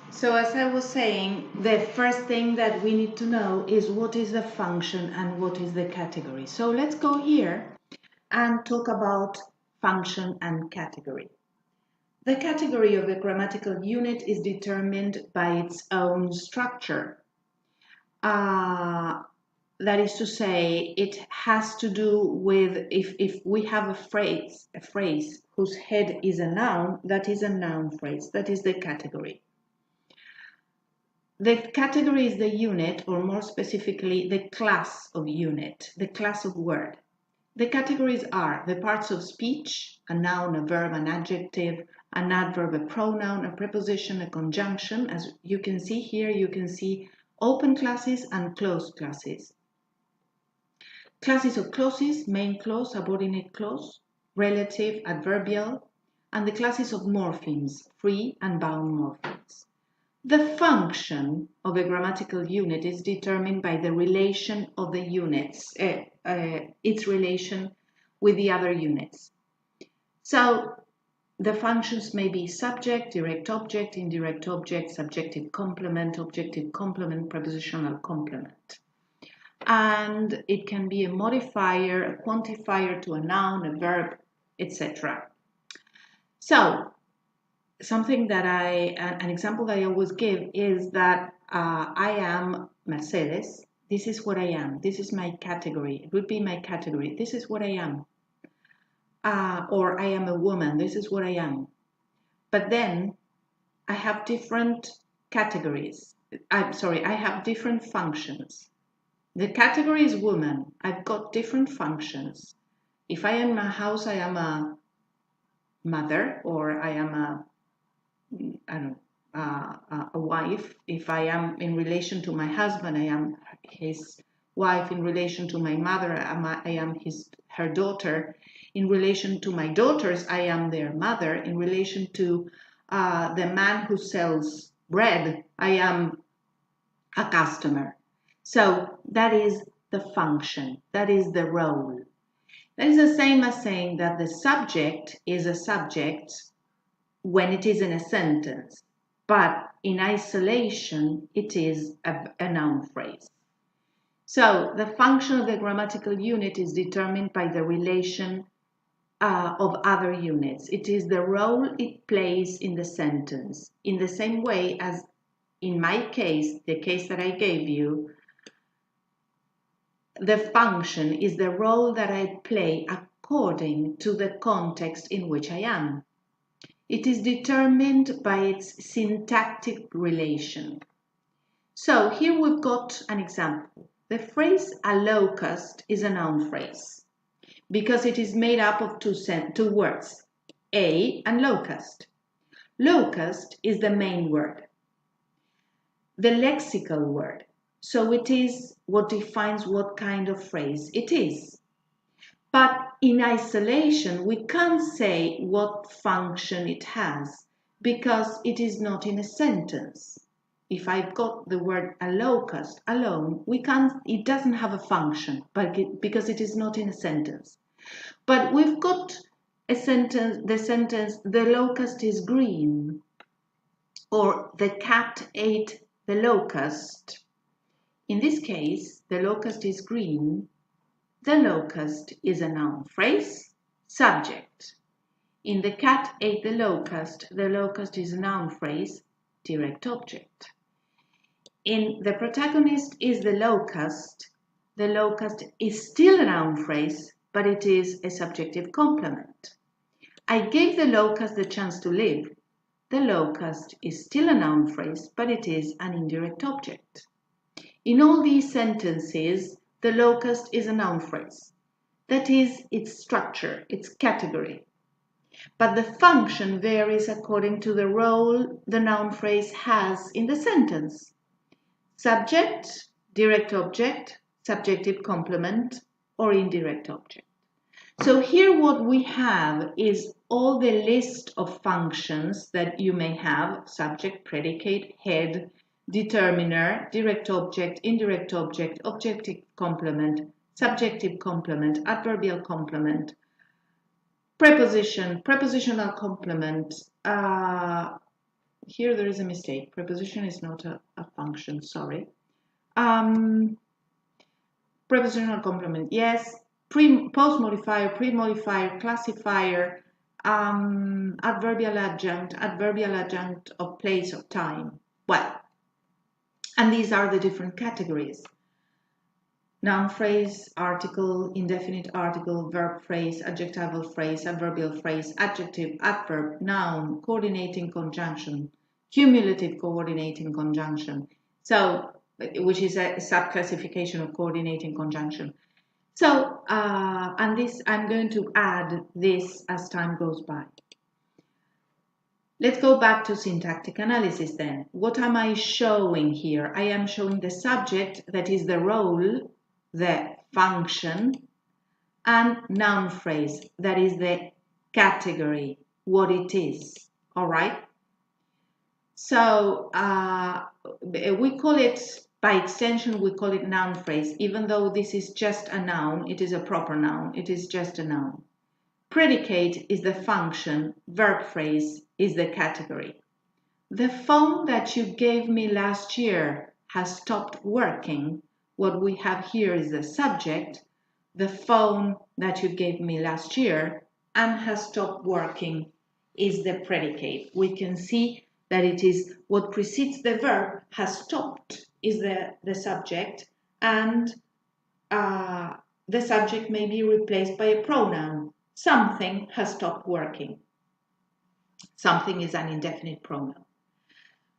So as I was saying, the first thing that we need to know is what is the function and what is the category. So let's go here and talk about function and category. The category of a grammatical unit is determined by its own structure. That is to say, it has to do with if we have a phrase whose head is a noun, that is a noun phrase, that is the category. The category is the unit, or more specifically, the class of unit, the class of word. The categories are the parts of speech, a noun, a verb, an adjective, an adverb, a pronoun, a preposition, a conjunction. As you can see here, you can see open classes and closed classes. Classes of clauses, main clause, subordinate clause, relative, adverbial, and the classes of morphemes, free and bound morphemes. The function of a grammatical unit is determined by the relation of the units, its relation with the other units. So the functions may be subject, direct object, indirect object, subjective complement, prepositional complement. And it can be a modifier, a quantifier to a noun, a verb, etc. So an example that I always give is that I am Mercedes. This is what I am. This is my category. It would be my category. This is what I am. Or I am a woman. This is what I am. But then I have different categories. I have different functions. The category is woman. I've got different functions. If I am in my house, I am a mother, or I am a wife. If I am in relation to my husband, I am his wife. In relation to my mother, I am her daughter. In relation to my daughters, I am their mother. In relation to the man who sells bread, I am a customer. So that is the function. That is the role. That is the same as saying that the subject is a subject when it is in a sentence, but in isolation, it is a noun phrase. So the function of the grammatical unit is determined by the relation of other units. It is the role it plays in the sentence, in the same way as in my case, the case that I gave you, the function is the role that I play according to the context in which I am. It is determined by its syntactic relation. So here we've got an example. The phrase a locust is a noun phrase because it is made up of two words, a and locust. Locust is the main word, the lexical word. So it is what defines what kind of phrase it is. But in isolation, we can't say what function it has because it is not in a sentence. If I've got the word a locust alone, it doesn't have a function because it is not in a sentence. But we've got the sentence, the locust is green, or the cat ate the locust. In this case, the locust is green. The locust is a noun phrase, subject. In the cat ate the locust is a noun phrase, direct object. In the protagonist is the locust is still a noun phrase, but it is a subjective complement. I gave the locust the chance to live. The locust is still a noun phrase, but it is an indirect object. In all these sentences, the locust is a noun phrase. That is its structure, its category. But the function varies according to the role the noun phrase has in the sentence. Subject, direct object, subjective complement, or indirect object. So here what we have is all the list of functions that you may have: subject, predicate, head, determiner, direct object, indirect object, objective complement, subjective complement, adverbial complement, preposition, prepositional complement, here there is a mistake. Preposition is not a function, sorry. Prepositional complement, yes. Post modifier, pre-modifier, classifier, adverbial adjunct of place or time. Well, and these are the different categories. Noun phrase, article, indefinite article, verb phrase, adjectival phrase, adverbial phrase, adjective, adverb, noun, coordinating conjunction, cumulative coordinating conjunction. So, which is a subclassification of coordinating conjunction. So, and this, I'm going to add this as time goes by. Let's go back to syntactic analysis then. What am I showing here? I am showing the subject, that is the role, the function, and noun phrase, that is the category, what it is. All right? So we call it, by extension, we call it noun phrase. Even though this is just a noun, it is a proper noun, it is just a noun. Predicate is the function, verb phrase is the category. The phone that you gave me last year has stopped working. What we have here is the subject, the phone that you gave me last year, and has stopped working is the predicate. We can see that it is what precedes the verb, has stopped, is the subject, and the subject may be replaced by a pronoun. Something has stopped working. Something is an indefinite pronoun.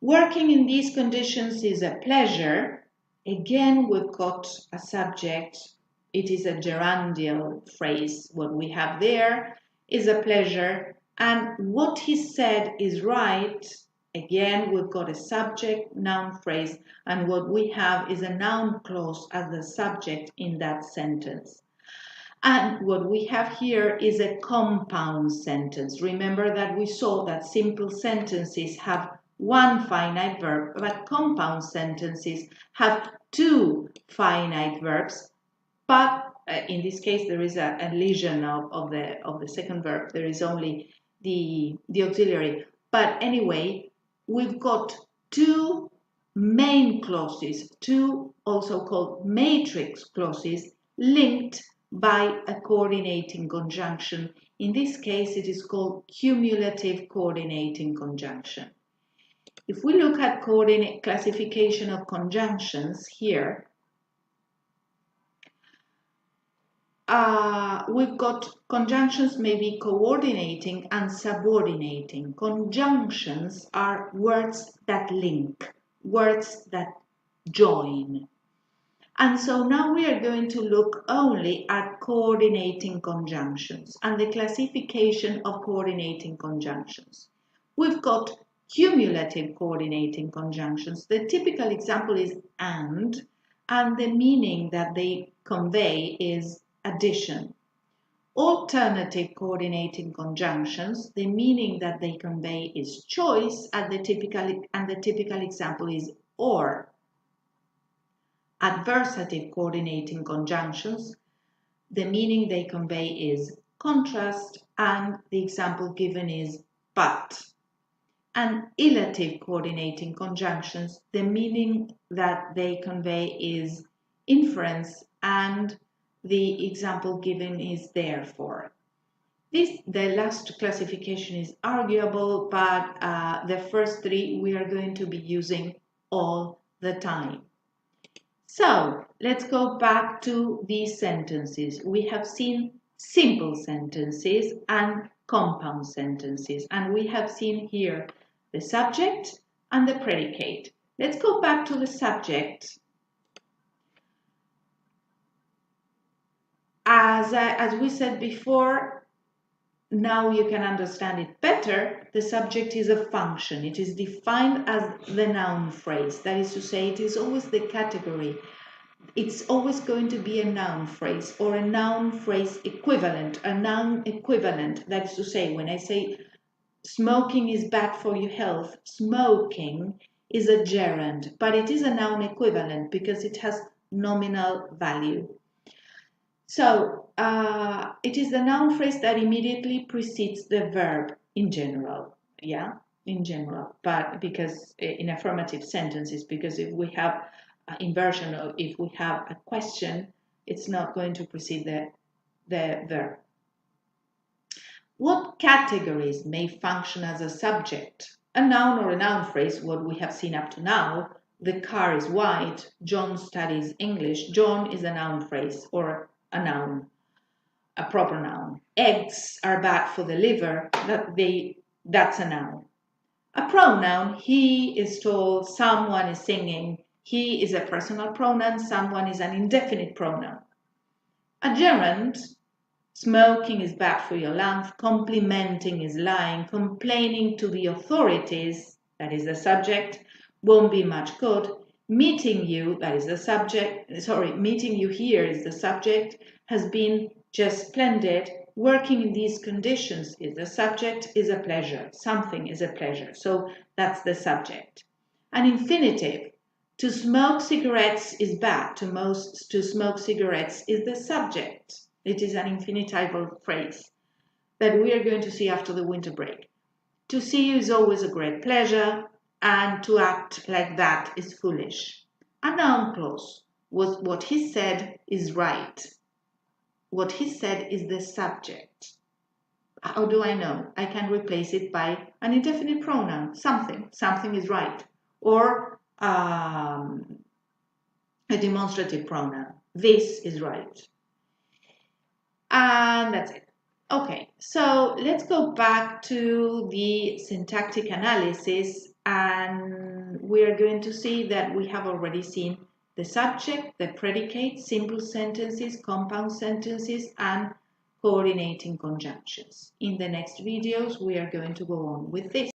Working in these conditions is a pleasure. Again, we've got a subject. It is a gerundial phrase. What we have there is a pleasure. And what he said is right. Again, we've got a subject, noun phrase. And what we have is a noun clause as the subject in that sentence. And what we have here is a compound sentence. Remember that we saw that simple sentences have one finite verb, but compound sentences have two finite verbs. But in this case, there is a elision of the second verb. There is only the auxiliary. But anyway, we've got two main clauses, two also called matrix clauses, linked by a coordinating conjunction. In this case, it is called cumulative coordinating conjunction. If we look at coordinate classification of conjunctions here, we've got conjunctions may be coordinating and subordinating. Conjunctions are words that link, words that join. And so now we are going to look only at coordinating conjunctions and the classification of coordinating conjunctions. We've got cumulative coordinating conjunctions. The typical example is and the meaning that they convey is addition. Alternative coordinating conjunctions, the meaning that they convey is choice, and the typical example is or. Adversative coordinating conjunctions, the meaning they convey is contrast, and the example given is but. And illative coordinating conjunctions, the meaning that they convey is inference, and the example given is therefore. The last classification is arguable, but the first three we are going to be using all the time. So let's go back to these sentences. We have seen simple sentences and compound sentences, and we have seen here the subject and the predicate. Let's go back to the subject. As we said before, now you can understand it better. The subject is a function. It is defined as the noun phrase. That is to say, it is always the category. It's always going to be a noun phrase or a noun phrase equivalent, a noun equivalent. That is to say, when I say smoking is bad for your health, smoking is a gerund, but it is a noun equivalent because it has nominal value. So it is the noun phrase that immediately precedes the verb in general. Yeah, in general, but because in affirmative sentences, because if we have inversion or if we have a question, it's not going to precede the verb. What categories may function as a subject? A noun or a noun phrase, what we have seen up to now. The car is white. John studies English. John is a noun phrase or a noun, a proper noun. Eggs are bad for the liver. That's a noun. A pronoun, he is tall, someone is singing. He is a personal pronoun, someone is an indefinite pronoun. A gerund, smoking is bad for your lungs, complimenting is lying, complaining to the authorities, that is the subject, won't be much good. Meeting you, that is the subject, meeting you here is the subject, has been just splendid. Working in these conditions is the subject, is a pleasure. Something is a pleasure. So that's the subject. An infinitive, to smoke cigarettes is bad. To smoke cigarettes is the subject. It is an infinitival phrase that we are going to see after the winter break. To see you is always a great pleasure, and to act like that is foolish. A noun clause was what he said is right. What he said is the subject. How do I know? I can replace it by an indefinite pronoun, something. Something is right. Or a demonstrative pronoun. This is right. And that's it. Okay, so let's go back to the syntactic analysis, and we're going to see that we have already seen the subject, the predicate, simple sentences, compound sentences, and coordinating conjunctions. In the next videos, we are going to go on with this.